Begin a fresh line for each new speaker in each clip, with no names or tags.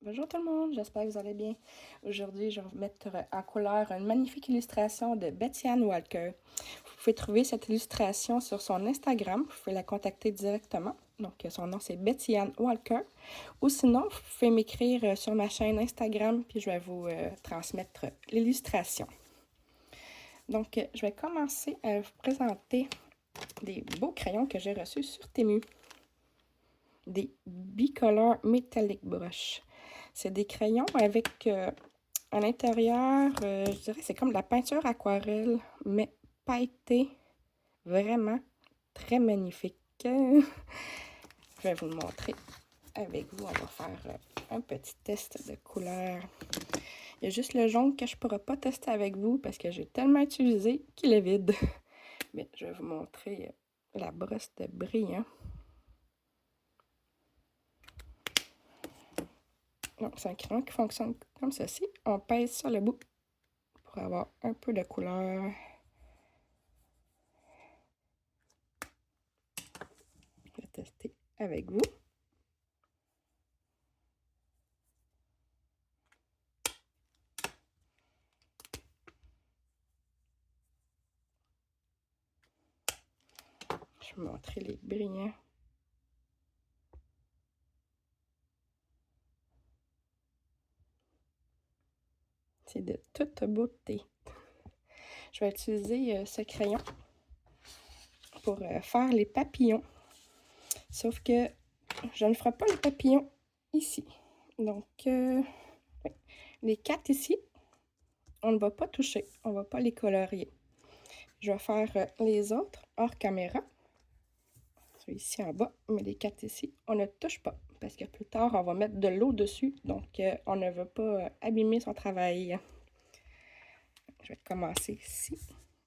Bonjour tout le monde, j'espère que vous allez bien. Aujourd'hui, je vais vous mettre en couleur une magnifique illustration de Betty Ann Walker. Vous pouvez trouver cette illustration sur son Instagram, vous pouvez la contacter directement. Donc, son nom c'est Betty Ann Walker. Ou sinon, vous pouvez m'écrire sur ma chaîne Instagram, puis je vais vous transmettre l'illustration. Donc, je vais commencer à vous présenter des beaux crayons que j'ai reçus sur Temu. Des Bicolor Metallic Brush. C'est des crayons avec à l'intérieur, je dirais c'est comme de la peinture aquarelle, mais pailletée, vraiment très magnifique. Je vais vous le montrer avec vous. On va faire un petit test de couleur. Il y a juste le jaune que je ne pourrai pas tester avec vous parce que j'ai tellement utilisé qu'il est vide. Mais je vais vous montrer la brosse de brillant. Donc, c'est un crayon qui fonctionne comme ceci. On pèse sur le bout pour avoir un peu de couleur. Je vais tester avec vous. Je vais vous montrer les brillants. C'est de toute beauté. Je vais utiliser ce crayon pour faire les papillons. Sauf que je ne ferai pas les papillons ici. Donc, oui. Les 4 ici, on ne va pas toucher. On ne va pas les colorier. Je vais faire les autres hors caméra. Ceux ici en bas, mais les 4 ici, on ne touche pas. Parce que plus tard, on va mettre de l'eau dessus. Donc, on ne veut pas abîmer son travail. Je vais commencer ici.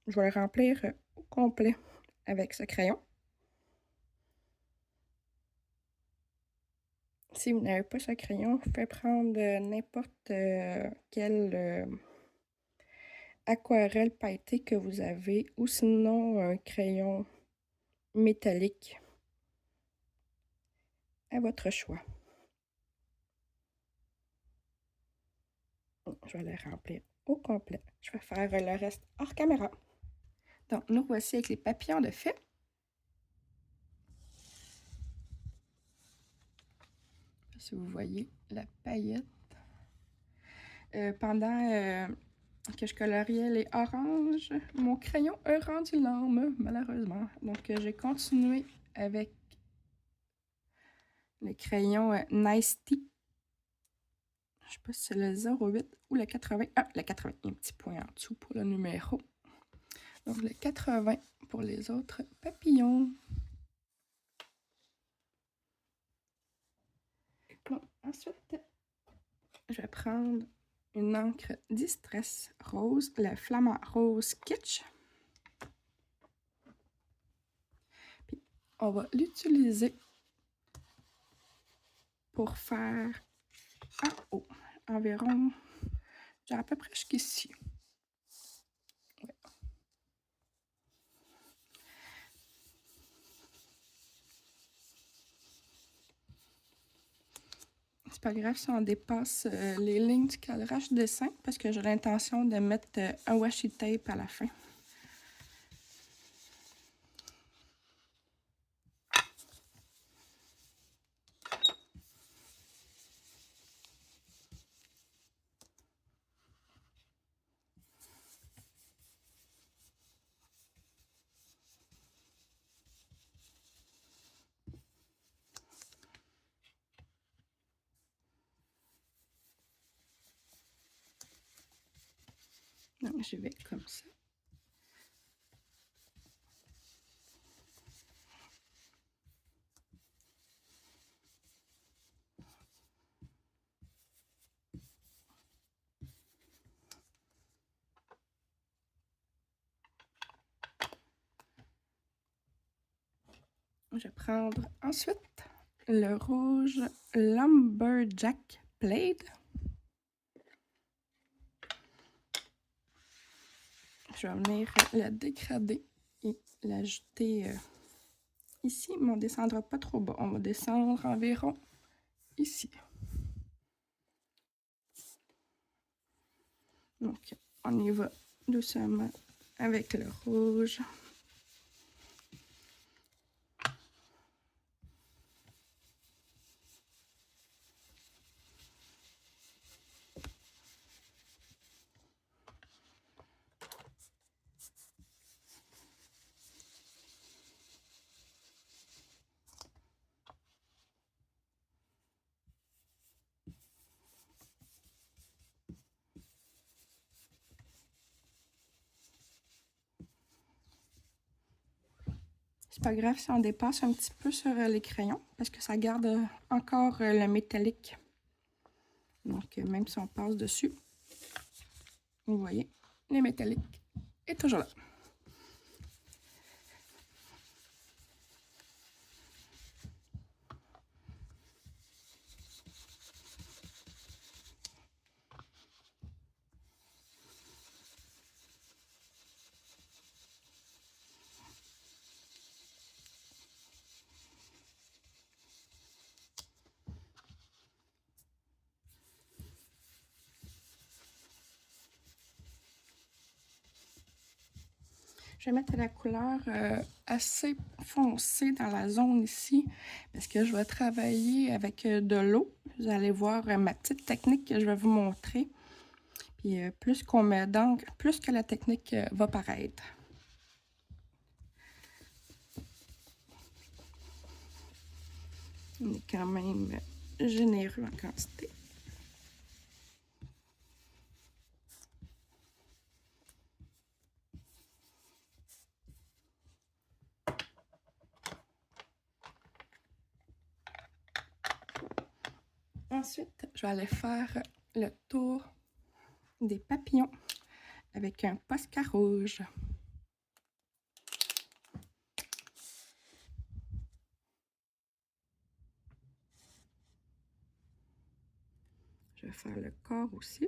Je vais le remplir au complet avec ce crayon. Si vous n'avez pas ce crayon, vous pouvez prendre n'importe quelle aquarelle pailletée que vous avez ou sinon un crayon métallique à votre choix. Je vais le remplir au complet. Je vais faire le reste hors caméra. Donc, nous voici avec les papillons de fée. Si vous voyez la paillette. Pendant que je coloriais les oranges, mon crayon a rendu l'âme, malheureusement. Donc, j'ai continué avec le crayon Nice Tea. Je ne sais pas si c'est le 08 ou le 80. Ah, le 80. Il y a un petit point en dessous pour le numéro. Donc, le 80 pour les autres papillons. Bon, ensuite, je vais prendre une encre Distress Rose, le Flamant Rose Kitsch. Puis, on va l'utiliser pour faire en haut, environ, genre à peu près jusqu'ici. Ouais. C'est pas grave si on dépasse les lignes du cadrage dessin parce que j'ai l'intention de mettre un washi tape à la fin. Donc, je vais comme ça. Je vais prendre ensuite le rouge Lumberjack Plaid. Je vais venir la dégrader et l'ajouter ici, mais on ne descendra pas trop bas. On va descendre environ ici. Donc, on y va doucement avec le rouge. C'est pas grave si on dépasse un petit peu sur les crayons parce que ça garde encore le métallique. Donc, même si on passe dessus, vous voyez, le métallique est toujours là. Je vais mettre la couleur assez foncée dans la zone ici parce que je vais travailler avec de l'eau. Vous allez voir ma petite technique que je vais vous montrer. Puis plus qu'on met d'encre, plus que la technique va paraître. On est quand même généreux en quantité. Ensuite, je vais aller faire le tour des papillons avec un Posca rouge. Je vais faire le corps aussi.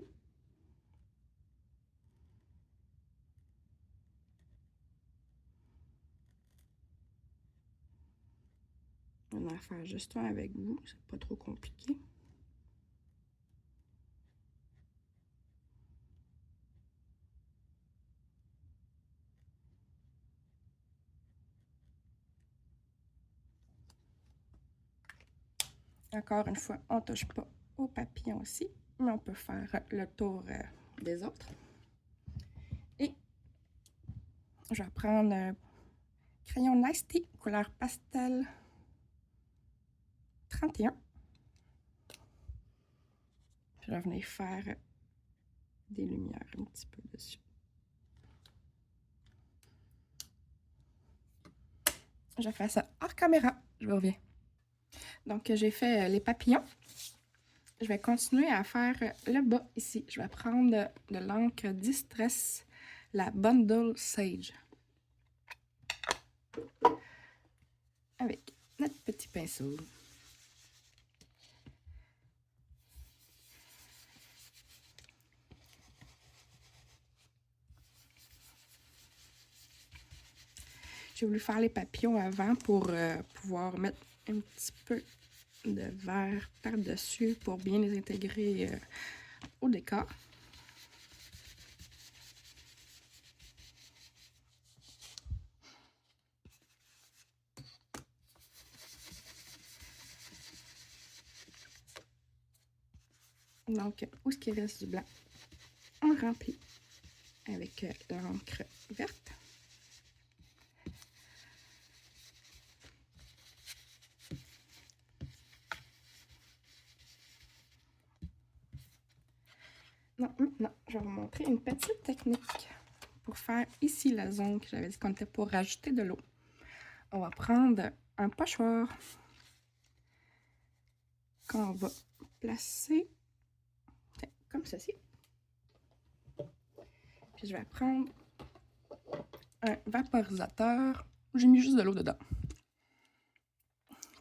On va en faire juste un avec vous, c'est pas trop compliqué. Encore une fois, on ne touche pas aux papillons aussi, mais on peut faire le tour des autres. Et je vais prendre un crayon Nasty, couleur pastel 31. Je vais venir faire des lumières un petit peu dessus. Je fais ça hors caméra, je vous reviens. Donc, j'ai fait les papillons. Je vais continuer à faire le bas ici. Je vais prendre de l'encre Distress, la Bundle Sage. Avec notre petit pinceau. J'ai voulu faire les papillons avant pour pouvoir mettre un petit peu de vert par-dessus pour bien les intégrer au décor. Donc, où est-ce qu'il reste du blanc? On le remplit avec l'encre verte. Non, maintenant, je vais vous montrer une petite technique pour faire ici la zone que j'avais dit qu'on était pour rajouter de l'eau. On va prendre un pochoir qu'on va placer comme ceci. Puis je vais prendre un vaporisateur. J'ai mis juste de l'eau dedans.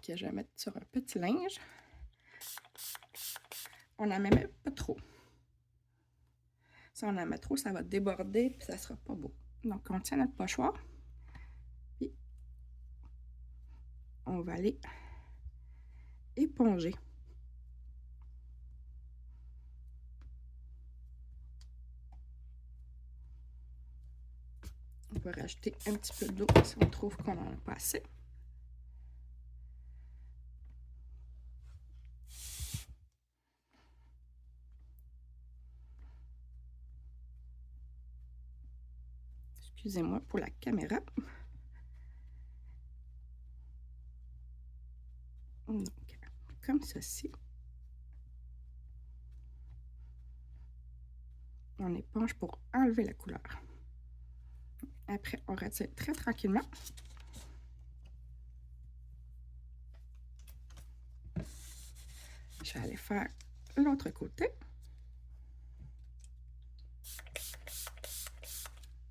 Que je vais mettre sur un petit linge. On n'en met pas trop. Si on en met trop, ça va déborder puis ça sera pas beau. Donc, on tient notre pochoir. Puis, on va aller éponger. On va rajouter un petit peu d'eau si on trouve qu'on n'en a pas assez. Excusez-moi pour la caméra. Donc, comme ceci. On éponge pour enlever la couleur. Après, on retire très tranquillement. Je vais aller faire l'autre côté.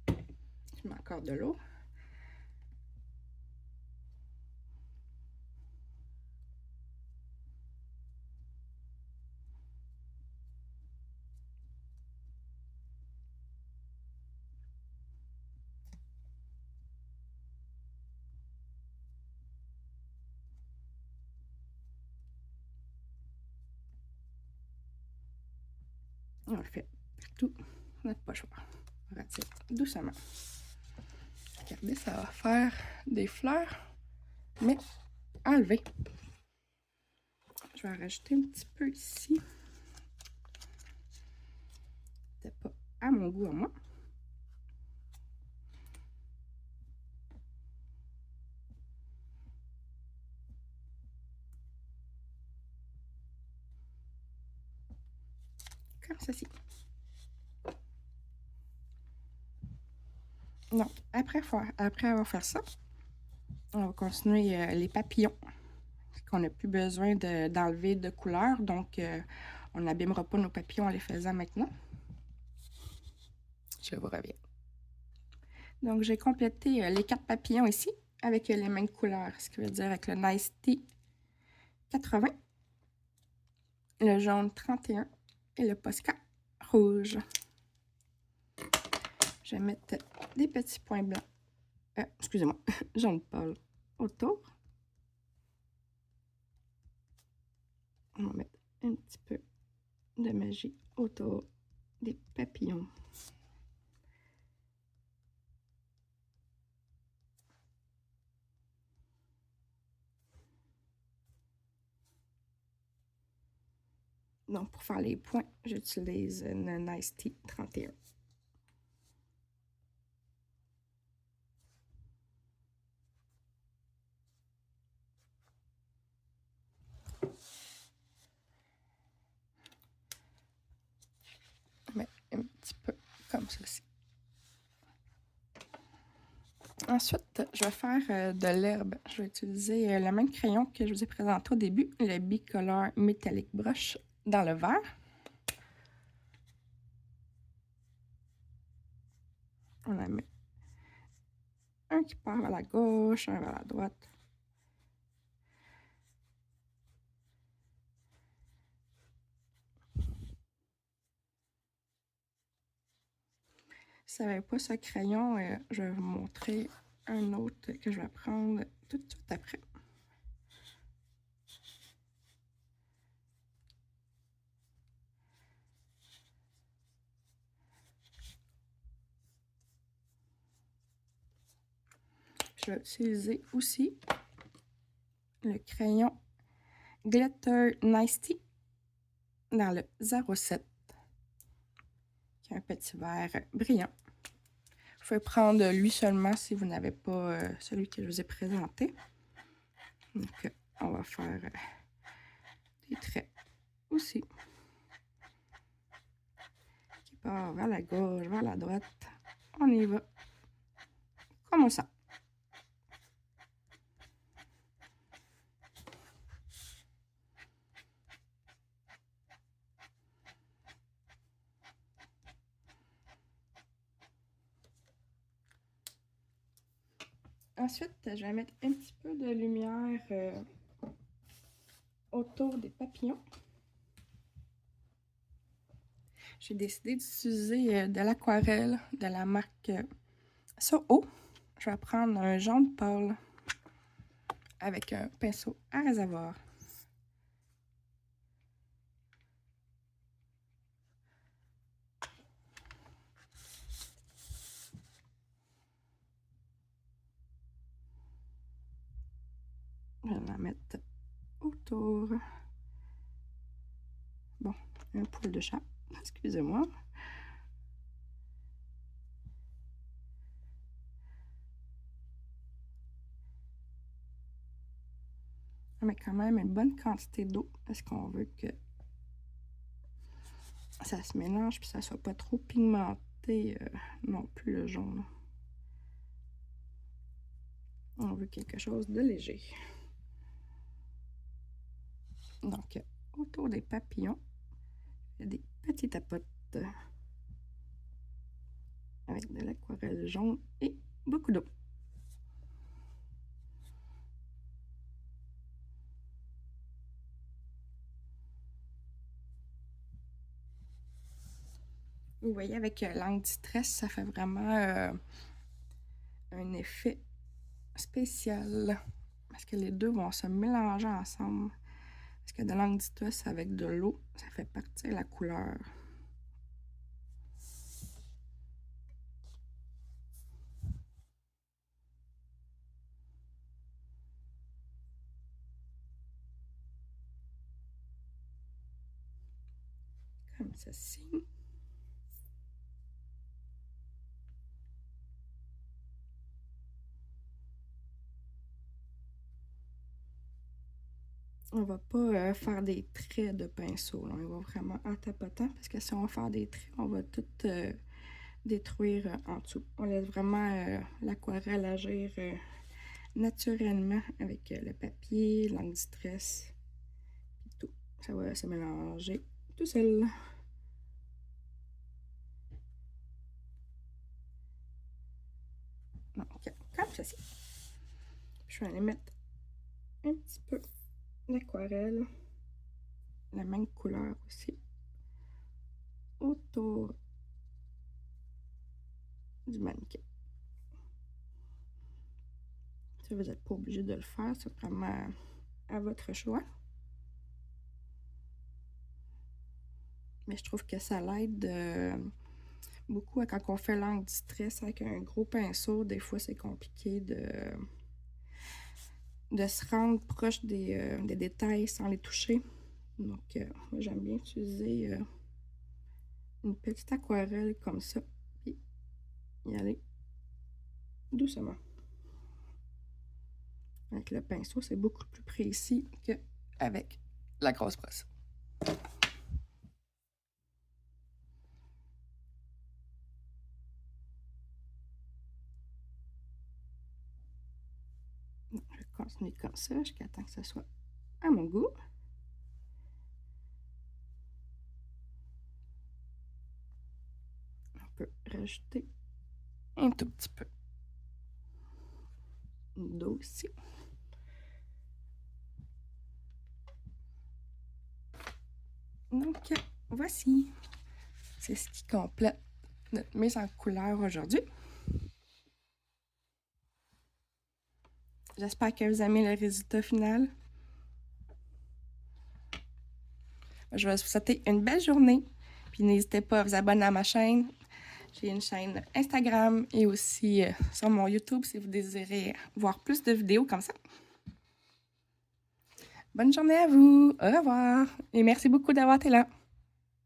Je mets encore de l'eau. On le fait partout. On n'a pas le choix. On retire doucement. Regardez, ça va faire des fleurs, mais enlevées. Je vais en rajouter un petit peu ici. C'était pas à mon goût à moi. Comme ceci. Donc, après avoir fait ça, on va continuer les papillons, qu'on n'a plus besoin d'enlever de couleur. Donc, on n'abîmera pas nos papillons en les faisant maintenant. Je vous reviens. Donc, j'ai complété les 4 papillons ici avec les mêmes couleurs, ce qui veut dire avec le Nice Tea 80, le jaune 31 et le Posca rouge. Je vais mettre des petits points blancs, excusez-moi, jaune pâle autour. On va mettre un petit peu de magie autour des papillons. Donc, pour faire les points, j'utilise une Nice Tea 31. Mais un petit peu comme ceci. Ensuite, je vais faire de l'herbe. Je vais utiliser le même crayon que je vous ai présenté au début, le Bicolor Metallic Brush dans le vert. On en met un qui part vers la gauche, un vers la droite. Si vous n'avez pas ce crayon, je vais vous montrer un autre que je vais prendre tout de suite après. Je vais utiliser aussi le crayon Glitter Nice Tea dans le 07, qui est un petit vert brillant. Vous pouvez prendre lui seulement si vous n'avez pas celui que je vous ai présenté. Donc, on va faire des traits aussi, qui part vers la gauche, vers la droite. On y va comme ça. Ensuite, je vais mettre un petit peu de lumière autour des papillons. J'ai décidé d'utiliser de l'aquarelle de la marque Soho. Je vais prendre un jaune pâle avec un pinceau à réservoir. je vais en mettre autour. Bon, un poil de chat, excusez-moi. On met quand même une bonne quantité d'eau parce qu'on veut que ça se mélange puis ça soit pas trop pigmenté non plus le jaune. On veut quelque chose de léger. Donc, autour des papillons, il y a des petits tapotes avec de l'aquarelle jaune et beaucoup d'eau. Vous voyez, avec l'encre Distress, ça fait vraiment un effet spécial parce que les deux vont se mélanger ensemble. Parce que de l'encre Distress avec de l'eau, ça fait partir la couleur. Comme ceci. On va pas faire des traits de pinceau. Là. On va vraiment en tapotant parce que si on va faire des traits, on va tout détruire en dessous. On laisse vraiment l'aquarelle agir naturellement avec le papier, l'encre Distress et tout. Ça va se mélanger tout seul. Donc, comme ceci. Je vais aller mettre un petit peu d'aquarelle, la même couleur aussi, autour du mannequin. Ça, vous n'êtes pas obligé de le faire, c'est vraiment à votre choix. Mais je trouve que ça l'aide beaucoup quand on fait l'encre Distress avec un gros pinceau. Des fois, c'est compliqué de se rendre proche des détails sans les toucher. Donc, moi, j'aime bien utiliser une petite aquarelle comme ça et y aller doucement. Avec le pinceau, c'est beaucoup plus précis qu'avec la grosse brosse. Je vais continuer comme ça jusqu'à temps que ce soit à mon goût. On peut rajouter un tout petit peu d'eau aussi. Donc, voici. C'est ce qui complète notre mise en couleur aujourd'hui. J'espère que vous aimez le résultat final. Je vais vous souhaiter une belle journée. Puis n'hésitez pas à vous abonner à ma chaîne. J'ai une chaîne Instagram et aussi sur mon YouTube si vous désirez voir plus de vidéos comme ça. Bonne journée à vous. Au revoir. Et merci beaucoup d'avoir été là.